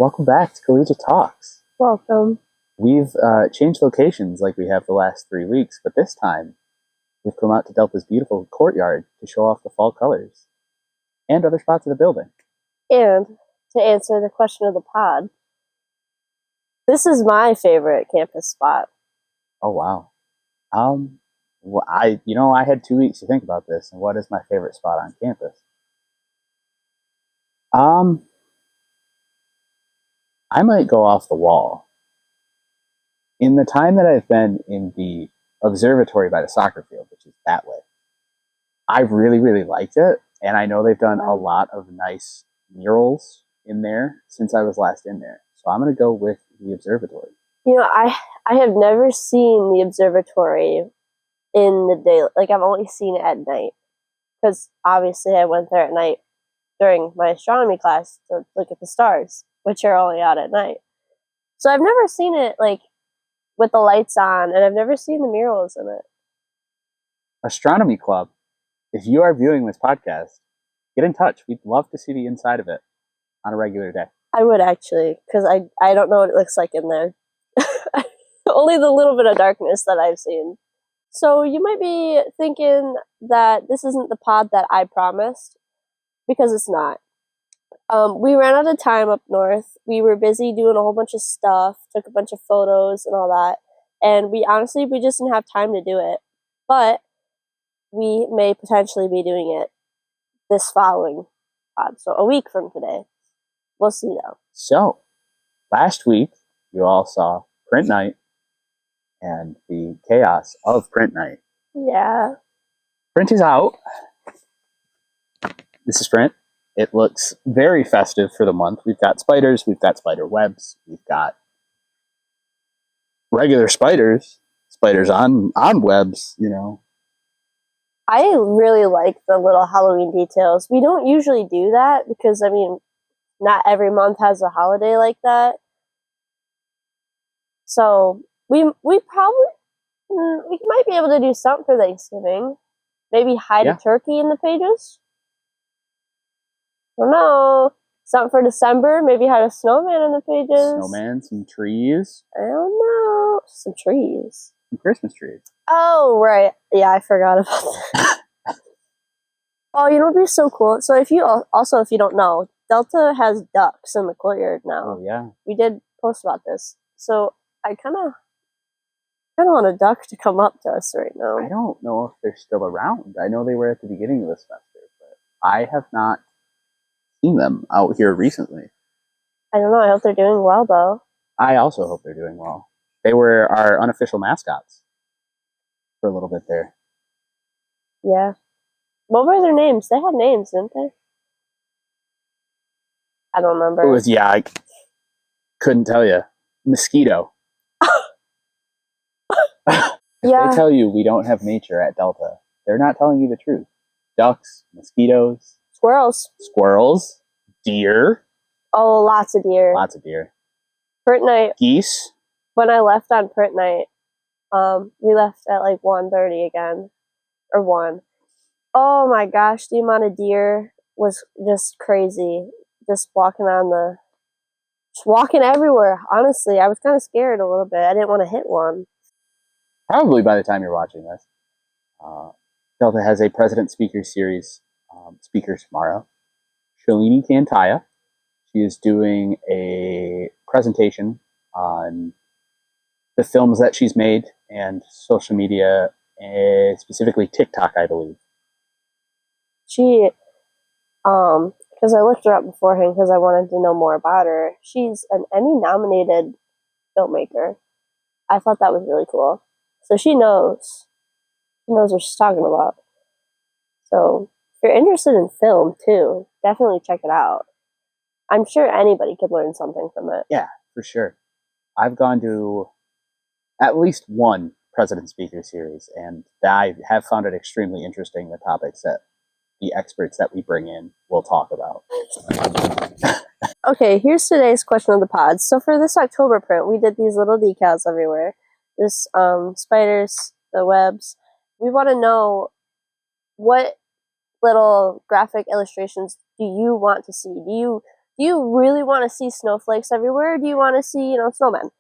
Welcome back to Collegiate Talks. Welcome. We've changed locations like we have the last 3 weeks, but this time we've come out to Delta's beautiful courtyard to show off the fall colors and other spots of the building. And to answer the question of the pod, this is my favorite campus spot. Oh, wow. Well, I had 2 weeks to think about this, and what is my favorite spot on campus? I might go off the wall. In the time that I've been in the observatory by the soccer field, which is that way, I've really, really liked it. And I know they've done a lot of nice murals in there since I was last in there. So I'm going to go with the observatory. You know, I have never seen the observatory in the day. Like, I've only seen it at night. Because obviously I went there at night during my astronomy class to look at the stars, which are only out at night. So I've never seen it, like, with the lights on, and I've never seen the murals in it. Astronomy Club, if you are viewing this podcast, get in touch. We'd love to see the inside of it on a regular day. I would actually, because I don't know what it looks like in there. Only the little bit of darkness that I've seen. So you might be thinking that this isn't the pod that I promised, because it's not. We ran out of time up north. We were busy doing a whole bunch of stuff, took a bunch of photos and all that, and we just didn't have time to do it. But we may potentially be doing it this following pod, so a week from today. We'll see though. So, last week you all saw print night and the chaos of print night. Yeah. Print is out. This is print. It looks very festive for the month. We've got spiders, we've got spider webs, we've got regular spiders on webs, you know. I really like the little Halloween details. We don't usually do that because, I mean, not every month has a holiday like that. So we might be able to do something for Thanksgiving. Maybe hide a turkey in the pages. I don't know. Something for December. Maybe hide a snowman in the pages. Snowman, some trees. I don't know. Some trees. Some Christmas trees. Oh, right. Yeah, I forgot about that. Oh, you know what would be so cool? So if you don't know, Delta has ducks in the courtyard now. Oh, yeah. We did post about this. So I kind of want a duck to come up to us right now. I don't know if they're still around. I know they were at the beginning of this semester, but I have not seen them out here recently. I don't know. I hope they're doing well, though. I also hope they're doing well. They were our unofficial mascots for a little bit there. Yeah. What were their names? They had names, didn't they? I don't remember. It was, I couldn't tell you. Mosquito. If they tell you we don't have nature at Delta, they're not telling you the truth. Ducks, mosquitoes. Squirrels. Deer. Oh, lots of deer. Lots of deer. Print night. Geese. When I left on print night, we left at like 1:30 again. Or 1. Oh my gosh, the amount of deer was just crazy. Just walking everywhere. Honestly, I was kind of scared a little bit. I didn't want to hit one. Probably by the time you're watching this. Delta has a President Speaker Series speaker tomorrow. Shalini Kantaya. She is doing a presentation on the films that she's made and social media, specifically TikTok, I believe. She, because I looked her up beforehand because I wanted to know more about her. She's an Emmy-nominated filmmaker. I thought that was really cool. So she knows what she's talking about. So if you're interested in film too, definitely check it out. I'm sure anybody could learn something from it. Yeah, for sure. I've gone to at least one President Speaker Series, and I have found it extremely interesting, the topics that the experts that we bring in will talk about. Okay, here's today's question of the pod. So for this October print, we did these little decals everywhere. This spiders, the webs. We want to know what little graphic illustrations do you want to see? Do you Do you really want to see snowflakes everywhere? Or do you want to see, snowmen?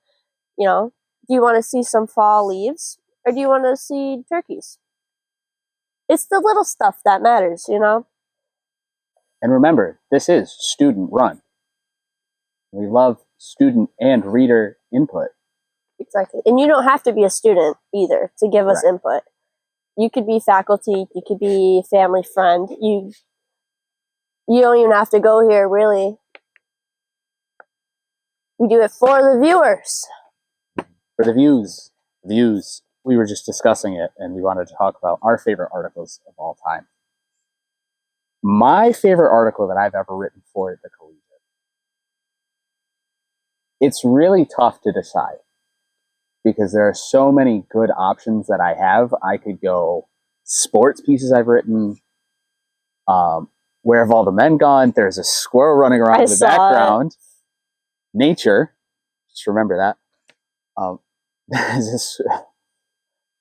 Do you want to see some fall leaves? Or do you want to see turkeys? It's the little stuff that matters, And remember, this is student run. We love student and reader input. Exactly. And you don't have to be a student either to give us input. You could be faculty, you could be family friend. You don't even have to go here, really. We do it for the viewers. For the views. We were just discussing it, and we wanted to talk about our favorite articles of all time. My favorite article that I've ever written for the Collegiate. It's really tough to decide because there are so many good options that I have. I could go sports pieces I've written. Where have all the men gone? There's a squirrel running around in the background. Nature. Just remember that. There's this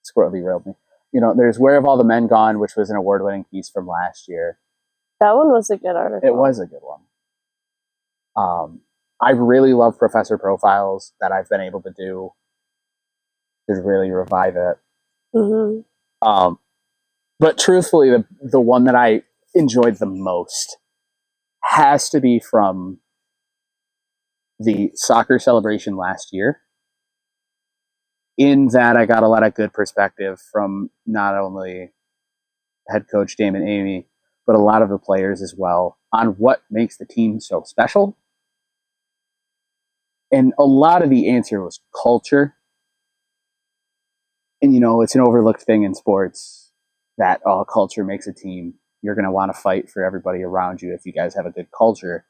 squirrel derailed me. There's Where Have All the Men Gone, which was an award-winning piece from last year. That one was a good article. It was a good one. I really love professor profiles that I've been able to do to really revive it. Mm-hmm. But truthfully, the one that I enjoyed the most has to be from the soccer celebration last year. In that, I got a lot of good perspective from not only head coach Damon Amy, but a lot of the players as well on what makes the team so special. And a lot of the answer was culture. And, it's an overlooked thing in sports that culture makes a team. You're going to want to fight for everybody around you if you guys have a good culture.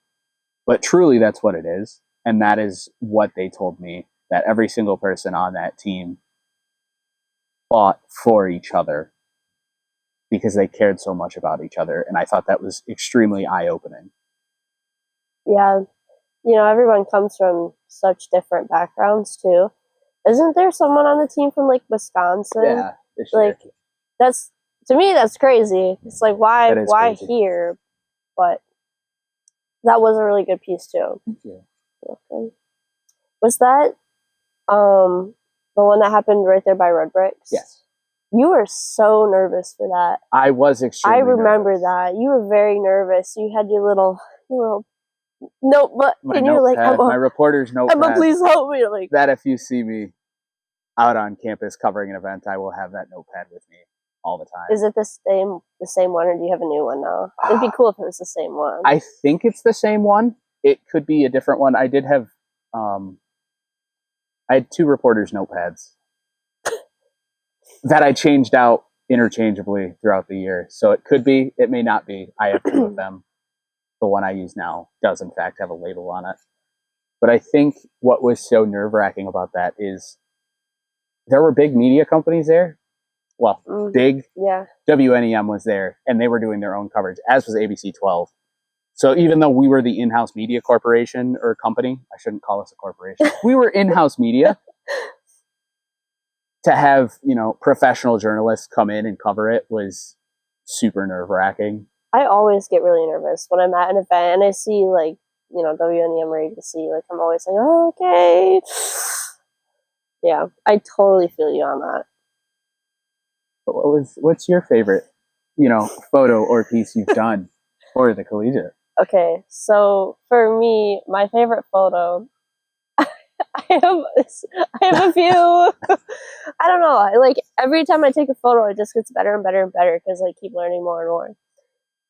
But truly, that's what it is. And that is what they told me, that every single person on that team fought for each other because they cared so much about each other. And I thought that was extremely eye-opening. Yeah. Everyone comes from such different backgrounds, too. Isn't there someone on the team from, Wisconsin? Yeah. To me, that's crazy. It's why crazy. here? But that was a really good piece, too. Thank you. Okay. Was that the one that happened right there by Red Bricks? Yes. You were so nervous for that. I was extremely I remember nervous. that. You were very nervous. You had your little notebook, and you were like, my reporter's notepad. Emma, please help me. That if you see me out on campus covering an event, I will have that notepad with me all the time. Is it the same one, or do you have a new one now? It'd be cool if it was the same one. I think it's the same one. It could be a different one. I did have I had 2 reporters' notepads that I changed out interchangeably throughout the year. So it could be, it may not be. I have 2 of them. The one I use now does, in fact, have a label on it. But I think what was so nerve-wracking about that is there were big media companies there. Well, big. Yeah. WNEM was there, and they were doing their own coverage, as was ABC 12. So even though we were the in-house media corporation or company, I shouldn't call us a corporation, we were in-house media. To have, professional journalists come in and cover it was super nerve-wracking. I always get really nervous when I'm at an event and I see WNEM ready to see. I'm always like, oh, okay. Yeah, I totally feel you on that. But what's your favorite, photo or piece you've done for the Collegiate? Okay, so for me, my favorite photo, I have a few. I don't know. Every time I take a photo, it just gets better and better and better because I keep learning more and more.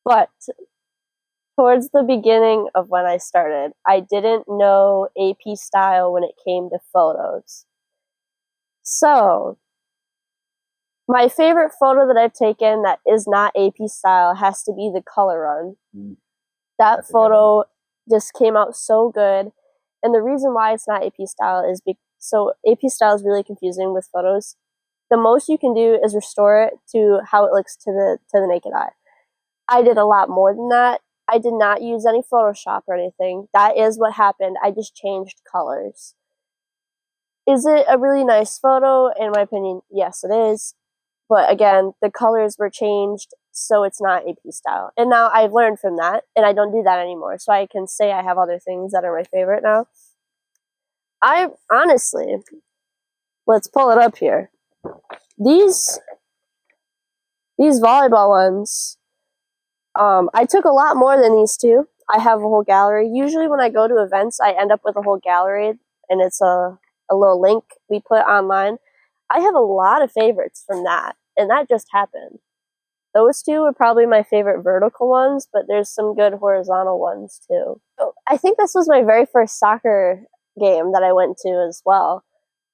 But towards the beginning of when I started, I didn't know AP style when it came to photos. So my favorite photo that I've taken that is not AP style has to be the color run. That photo just came out so good. And the reason why it's not AP style is so AP style is really confusing with photos. The most you can do is restore it to how it looks to the naked eye. I did a lot more than that. I did not use any Photoshop or anything. That is what happened. I just changed colors. Is it a really nice photo? In my opinion, yes, it is. But again, the colors were changed so it's not AP style. And now I've learned from that, and I don't do that anymore. So I can say I have other things that are my favorite now. I honestly, let's pull it up here. These volleyball ones, I took a lot more than these two. I have a whole gallery. Usually when I go to events, I end up with a whole gallery, and it's a little link we put online. I have a lot of favorites from that, and that just happened. Those two are probably my favorite vertical ones, but there's some good horizontal ones too. I think this was my very first soccer game that I went to as well.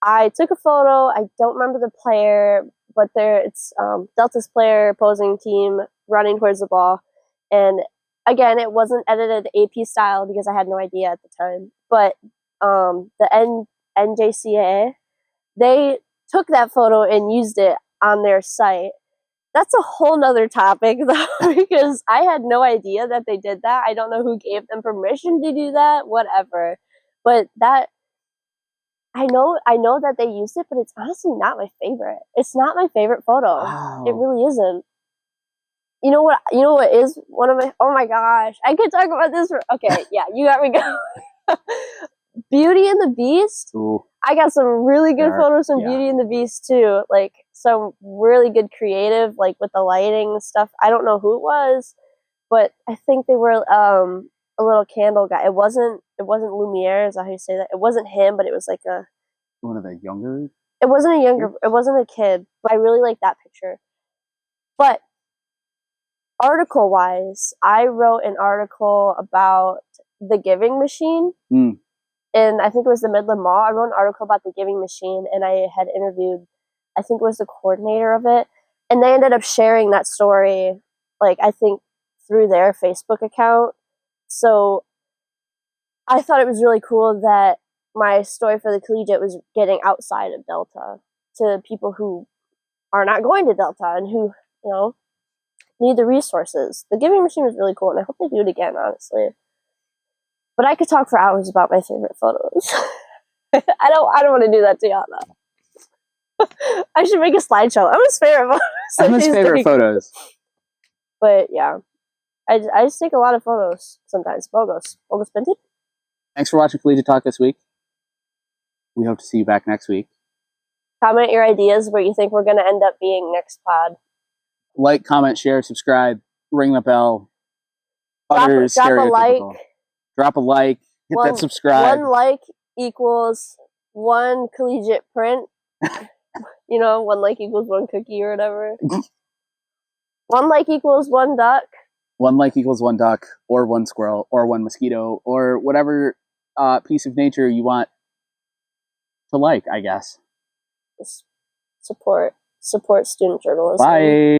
I took a photo. I don't remember the player, but it's Delta's player, opposing team, running towards the ball. And again, it wasn't edited AP style because I had no idea at the time. But the NJCAA, they took that photo and used it on their site. That's a whole nother topic, though, because I had no idea that they did that. I don't know who gave them permission to do that, whatever. But that, I know that they used it, but it's honestly not my favorite. It's not my favorite photo. Wow. It really isn't. You know what is one of my, oh my gosh, I could talk about this for, okay, yeah, you got me going. Beauty and the Beast. Ooh. I got some really good photos from Beauty and the Beast too. Like some really good creative, like with the lighting and stuff. I don't know who it was, but I think they were a little candle guy. It wasn't Lumiere, is that how you say that? It wasn't him, but it was like one of the younger. It wasn't a kid, but I really like that picture. But article wise, I wrote an article about the Giving Machine. And I think it was the Midland Mall. I wrote an article about the Giving Machine, and I had interviewed, I think it was the coordinator of it, and they ended up sharing that story, like, I think through their Facebook account. So I thought it was really cool that my story for the Collegiate was getting outside of Delta to people who are not going to Delta and who, need the resources. The Giving Machine was really cool, and I hope they do it again, honestly. But I could talk for hours about my favorite photos. I don't want to do that to y'all, though. I should make a slideshow. I'm his favorite photos. I'm his favorite photos. But yeah, I just take a lot of photos sometimes. Bogos Pinted. Thanks for watching Collegiate Talk this week. We hope to see you back next week. Comment your ideas where you think we're going to end up being next pod. Like, comment, share, subscribe, ring the bell. Drop a like. Drop a like. Hit that subscribe. 1 like equals 1 collegiate print. 1 like equals 1 cookie or whatever. 1 like equals 1 duck. 1 like equals 1 duck, or 1 squirrel, or 1 mosquito, or whatever piece of nature you want to like, I guess. Support student journalism. Bye.